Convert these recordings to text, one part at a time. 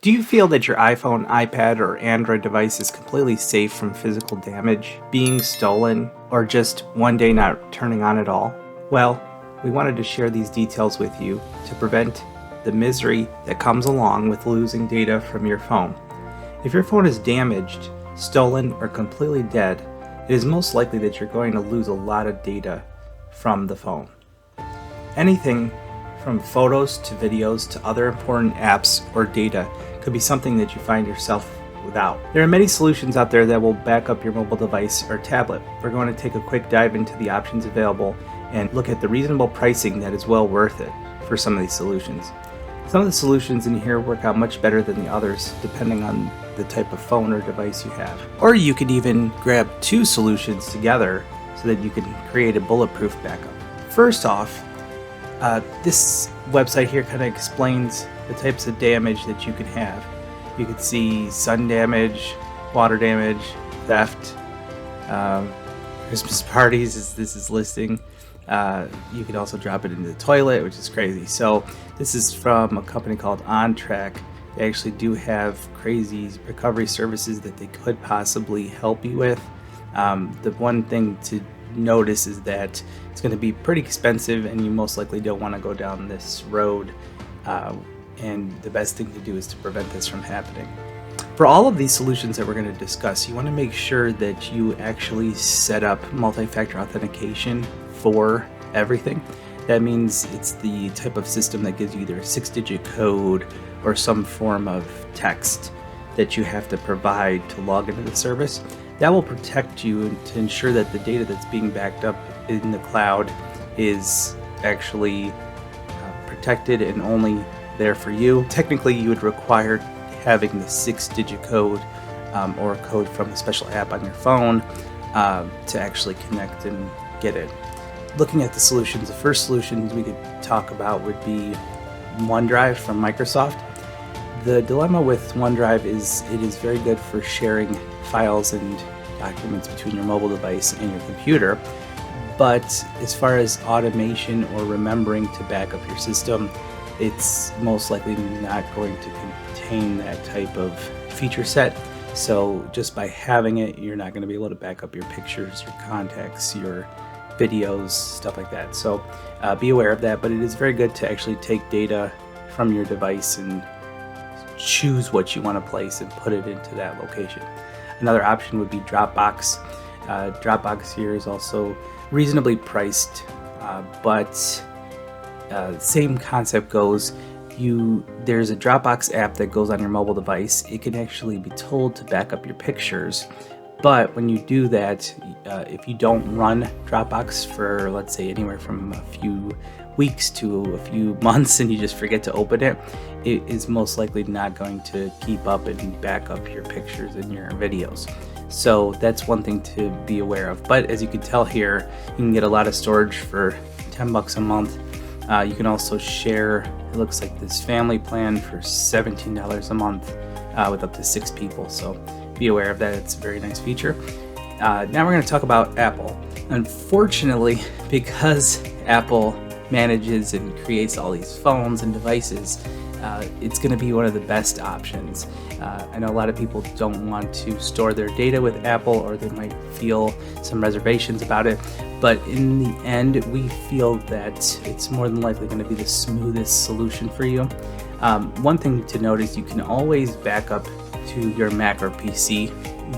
Do you feel that your iPhone, iPad, or Android device is completely safe from physical damage, being stolen, or just one day not turning on at all? Well, we wanted to share these details with you to prevent the misery that comes along with losing data from your phone. If your phone is damaged, stolen, or completely dead, it is most likely that you're going to lose a lot of data from the phone. Anything from photos to videos to other important apps or data could be something that you find yourself without. There are many solutions out there that will back up your mobile device or tablet. We're going to take a quick dive into the options available and look at the reasonable pricing that is well worth it for some of these solutions. Some of the solutions in here work out much better than the others depending on the type of phone or device you have. Or you could even grab two solutions together so that you can create a bulletproof backup. First off, this website here kind of explains the types of damage that you can have. You can see sun damage, water damage, theft, Christmas parties, as this is listing. You can also drop it into the toilet, which is crazy. So this is from a company called OnTrack. They actually do have crazy recovery services that they could possibly help you with. The one thing to notice is that it's going to be pretty expensive and you most likely don't want to go down this road, and the best thing to do is to prevent this from happening. For all of these solutions that we're going to discuss, you want to make sure that you actually set up multi-factor authentication for everything. That means it's the type of system that gives you either a 6-digit code or some form of text that you have to provide to log into the service. That will protect you to ensure that the data that's being backed up in the cloud is actually protected and only there for you. Technically, you would require having the 6-digit code or a code from a special app on your phone to actually connect and get it. Looking at the solutions, the first solutions we could talk about would be OneDrive from Microsoft. The dilemma with OneDrive is it is very good for sharing files and documents between your mobile device and your computer, but as far as automation or remembering to back up your system, it's most likely not going to contain that type of feature set. So just by having it, you're not going to be able to back up your pictures, your contacts, your videos, stuff like that. So be aware of that, but it is very good to actually take data from your device and choose what you want to place and put it into that location. Another option would be Dropbox. Dropbox here is also reasonably priced, but same concept goes. There's a Dropbox app that goes on your mobile device. It can actually be told to back up your pictures, but when you do that, if you don't run Dropbox for, let's say, anywhere from a few weeks to a few months and you just forget to open it, it is most likely not going to keep up and back up your pictures and your videos. So that's one thing to be aware of. But as you can tell here, you can get a lot of storage for $10 a month. You can also share, it looks like this family plan for $17 a month with up to 6 people. So be aware of that. It's a very nice feature. Now we're going to talk about Apple. Unfortunately, because Apple manages and creates all these phones and devices, it's going to be one of the best options. I know a lot of people don't want to store their data with Apple, or they might feel some reservations about it, but in the end, we feel that it's more than likely going to be the smoothest solution for you. One thing to note is you can always back up to your Mac or PC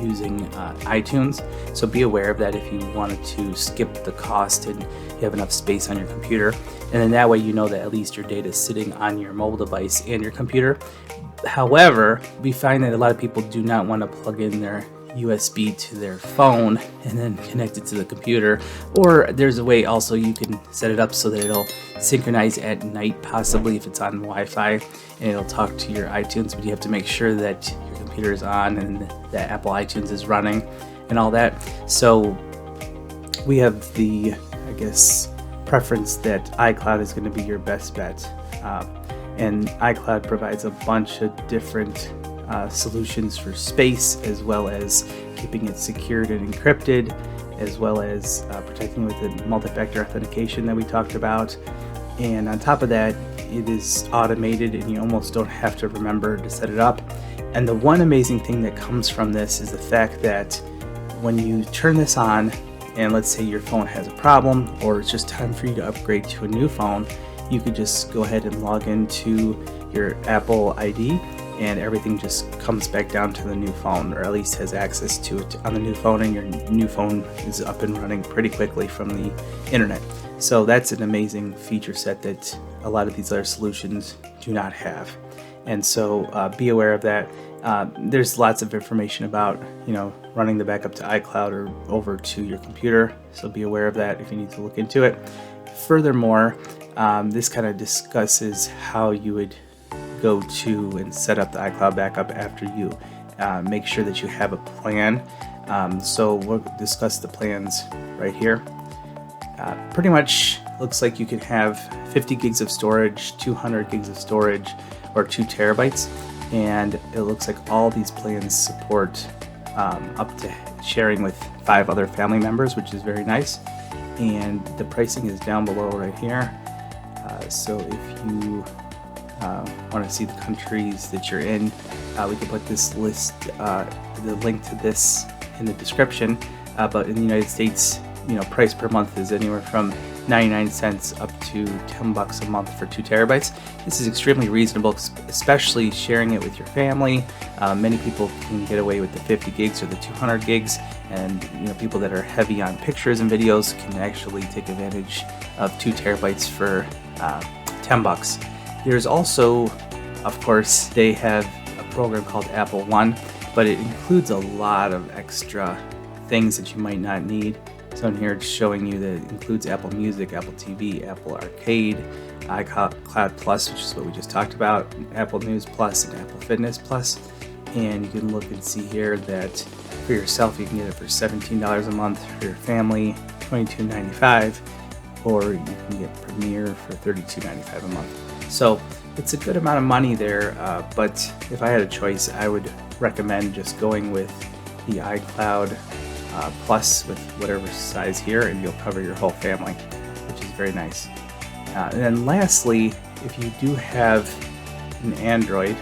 using iTunes, so be aware of that if you wanted to skip the cost and you have enough space on your computer, and then that way you know that at least your data is sitting on your mobile device and your computer. However, we find that a lot of people do not want to plug in their USB to their phone and then connect it to the computer, or there's a way also you can set it up so that it'll synchronize at night, possibly if it's on Wi-Fi, and it'll talk to your iTunes, but you have to make sure that your computer is on and that Apple iTunes is running and all that. So we have the, I guess, preference that iCloud is going to be your best bet, and iCloud provides a bunch of different solutions for space, as well as keeping it secured and encrypted, as well as protecting with the multi-factor authentication that we talked about. And on top of that, it is automated and you almost don't have to remember to set it up. And the one amazing thing that comes from this is the fact that when you turn this on, and let's say your phone has a problem or it's just time for you to upgrade to a new phone, you could just go ahead and log into your Apple ID and everything just comes back down to the new phone, or at least has access to it on the new phone, and your new phone is up and running pretty quickly from the internet. So that's an amazing feature set that a lot of these other solutions do not have. And so be aware of that. There's lots of information about, running the backup to iCloud or over to your computer. So be aware of that if you need to look into it. Furthermore, this kind of discusses how you would go to and set up the iCloud backup after you make sure that you have a plan. So we'll discuss the plans right here. Pretty much looks like you can have 50 gigs of storage, 200 gigs of storage, or 2 terabytes. And it looks like all these plans support up to sharing with 5 other family members, which is very nice. And the pricing is down below right here. So if you want to see the countries that you're in, we can put this list, the link to this in the description. But in the United States, price per month is anywhere from 99 cents up to $10 a month for 2 terabytes. This is extremely reasonable, especially sharing it with your family. Many people can get away with the 50 gigs or the 200 gigs, and people that are heavy on pictures and videos can actually take advantage of 2 terabytes for $10. There's also, of course, they have a program called Apple One, but it includes a lot of extra things that you might not need. So in here it's showing you that it includes Apple Music, Apple TV, Apple Arcade, iCloud Plus, which is what we just talked about, Apple News Plus, and Apple Fitness Plus. And you can look and see here that for yourself you can get it for $17 a month, for your family $22.95, or you can get Premiere for $32.95 a month. So it's a good amount of money there, but if I had a choice, I would recommend just going with the iCloud Plus with whatever size here, and you'll cover your whole family, which is very nice. And then lastly, if you do have an Android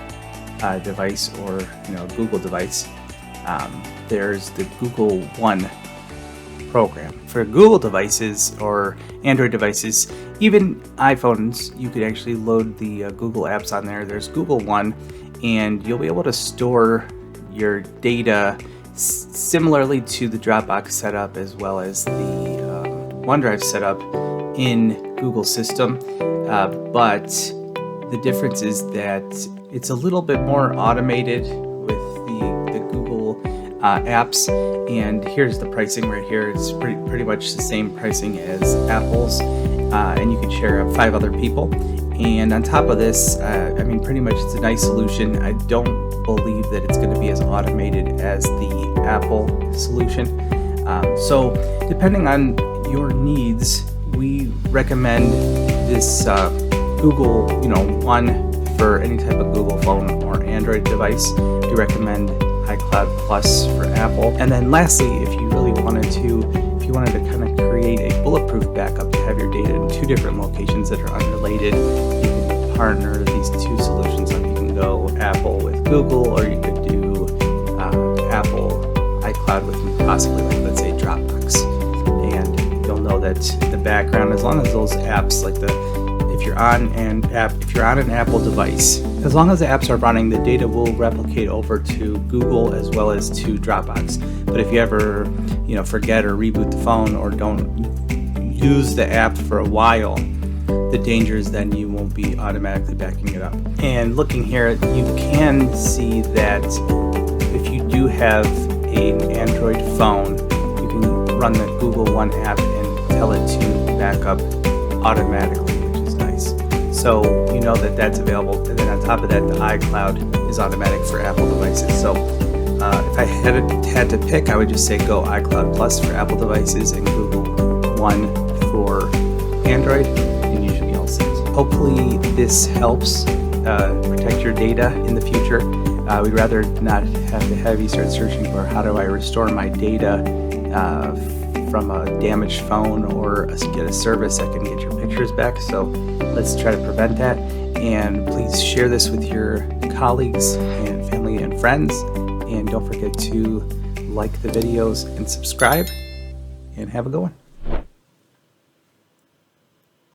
device or a Google device, there's the Google One program. For Google devices or Android devices, even iPhones, you could actually load the Google apps on there. There's Google One, and you'll be able to store your data similarly to the Dropbox setup as well as the OneDrive setup in Google system, but the difference is that it's a little bit more automated with the Google apps. And here's the pricing right here. It's pretty much the same pricing as Apple's, and you can share 5 other people. And on top of this, pretty much it's a nice solution. I don't believe that it's going to be as automated as the Apple solution. So depending on your needs, we recommend this Google, One for any type of Google phone or Android device. We recommend iCloud Plus for Apple. And then lastly, if you wanted to kind of create a bulletproof backup to have your data in 2 different locations that are unrelated, you can partner these 2 solutions up. You can go Apple with Google, or you could do Apple iCloud with possibly, let's say, Dropbox. And you'll know that the background, as long as those apps, if you're on an Apple device, as long as the apps are running, the data will replicate over to Google as well as to Dropbox. But if you ever, forget or reboot the phone or don't use the app for a while, the danger is then you won't be automatically backing it up. And looking here, you can see that if you do have an Android phone, you can run the Google One app and tell it to back up automatically, which is nice. So you know that that's available. And then on top of that, the iCloud is automatic for Apple devices. So if I had to pick, I would just say go iCloud Plus for Apple devices and Google One for Android, and you should be all set. Hopefully this helps protect your data in the future. We'd rather not have to have you start searching for how do I restore my data from a damaged phone or get a service that can get your pictures back. So let's try to prevent that. And please share this with your colleagues and family and friends. And don't forget to like the videos and subscribe. And have a good one.